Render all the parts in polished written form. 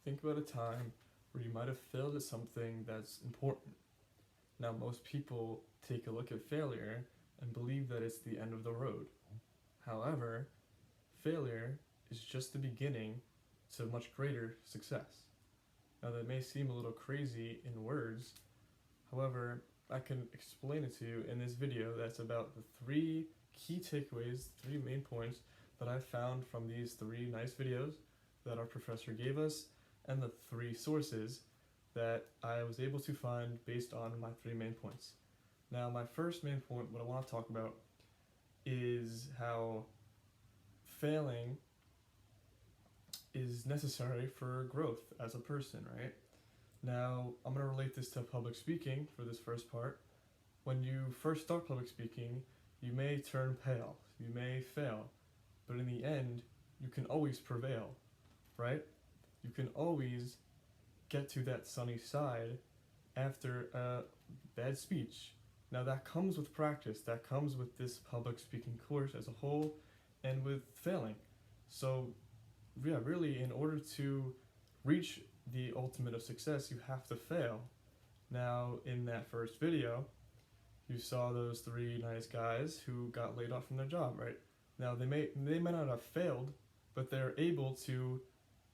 think about a time where you might have failed at something that's important. Now, most people take a look at failure and believe that it's the end of the road. However, failure is just the beginning to much greater success. Now, that may seem a little crazy in words, however, I can explain it to you in this video that's about the three key takeaways, three main points that I found from these three nice videos that our professor gave us, and the three sources that I was able to find based on my three main points. Now, my first main point, what I want to talk about, is how failing is necessary for growth as a person, right? Now, I'm going to relate this to public speaking for this first part. When you first start public speaking, you may turn pale, you may fail, but in the end, you can always prevail, right? You can always get to that sunny side after a bad speech. Now, that comes with practice, that comes with this public speaking course as a whole, and with failing. So, yeah, really, in order to reach the ultimate of success, you have to fail. Now, in that first video, you saw those three nice guys who got laid off from their job, right? Now, they may not have failed, but they're able to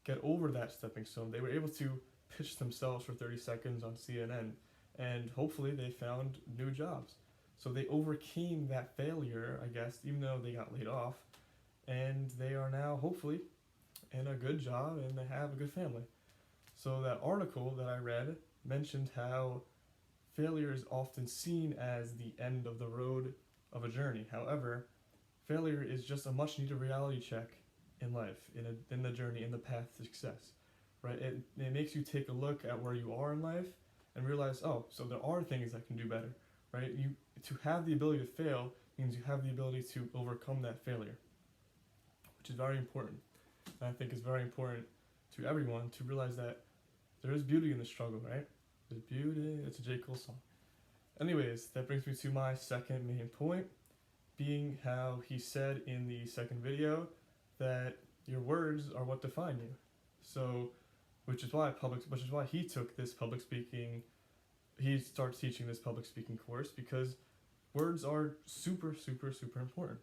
get over that stepping stone. They were able to pitch themselves for 30 seconds on CNN, and hopefully they found new jobs. So they overcame that failure, I guess, even though they got laid off, and they are now hopefully in a good job and they have a good family. So that article that I read mentioned how failure is often seen as the end of the road of a journey. However, failure is just a much needed reality check in life, in the journey, in the path to success, right? It makes you take a look at where you are in life and realize, oh, so there are things I can do better, right? To have the ability to fail means you have the ability to overcome that failure, which is very important. And I think it's very important to everyone to realize that there is beauty in the struggle, right? There's beauty. It's a J. Cole song. Anyways, that brings me to my second main point, being how he said in the second video that your words are what define you. So, which is why he took this public speaking. He starts teaching this public speaking course because words are super, super, super important.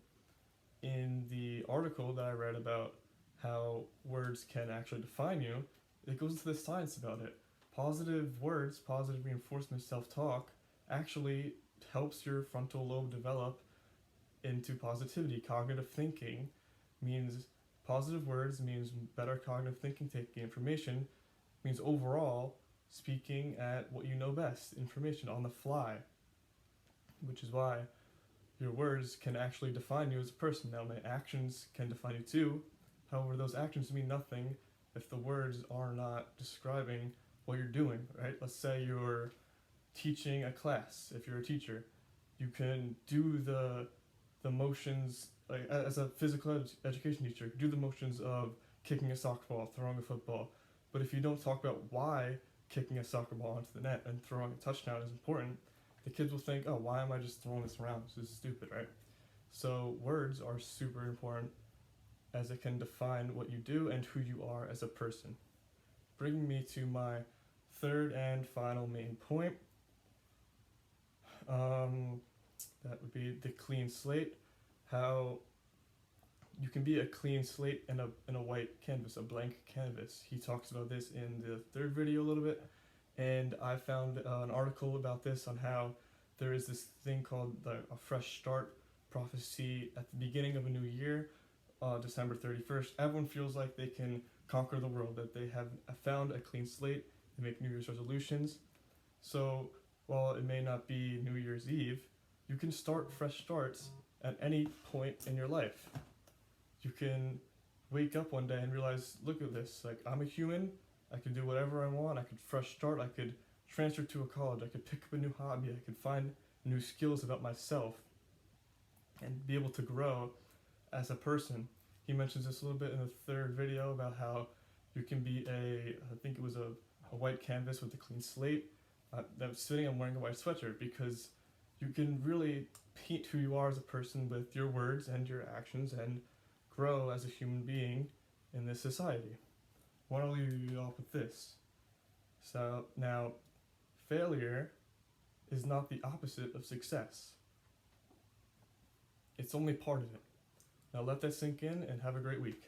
In the article that I read about how words can actually define you, it goes into the science about it. Positive words, positive reinforcement, self-talk actually helps your frontal lobe develop into positivity. Cognitive thinking means positive words means better cognitive thinking, taking information, means overall speaking at what you know best, information on the fly, which is why your words can actually define you as a person. Now, my actions can define you too. However, those actions mean nothing if the words are not describing what you're doing, right? Let's say you're teaching a class. If you're a teacher, you can do the motions, like as a physical education teacher, do the motions of kicking a soccer ball, throwing a football. But if you don't talk about why kicking a soccer ball into the net and throwing a touchdown is important, the kids will think, oh, why am I just throwing this around? This is stupid, right? So words are super important as it can define what you do and who you are as a person. Bringing me to my third and final main point, that would be the clean slate. How you can be a clean slate in a white canvas, a blank canvas. He talks about this in the third video a little bit, and I found an article about this on how there is this thing called a fresh start prophecy at the beginning of a new year, December 31st. Everyone feels like they can conquer the world, that they have found a clean slate, they make New Year's resolutions. So while it may not be New Year's Eve, you can start fresh starts at any point in your life. You can wake up one day and realize, look at this, like I'm a human, I can do whatever I want, I could fresh start, I could transfer to a college, I could pick up a new hobby, I could find new skills about myself and be able to grow as a person. He mentions this a little bit in the third video about how you can be I think it was a white canvas with a clean slate. That was sitting, I'm wearing a white sweatshirt because you can really paint who you are as a person with your words and your actions and grow as a human being in this society. want to leave you off with this. So now, failure is not the opposite of success. It's only part of it. Now let that sink in and have a great week.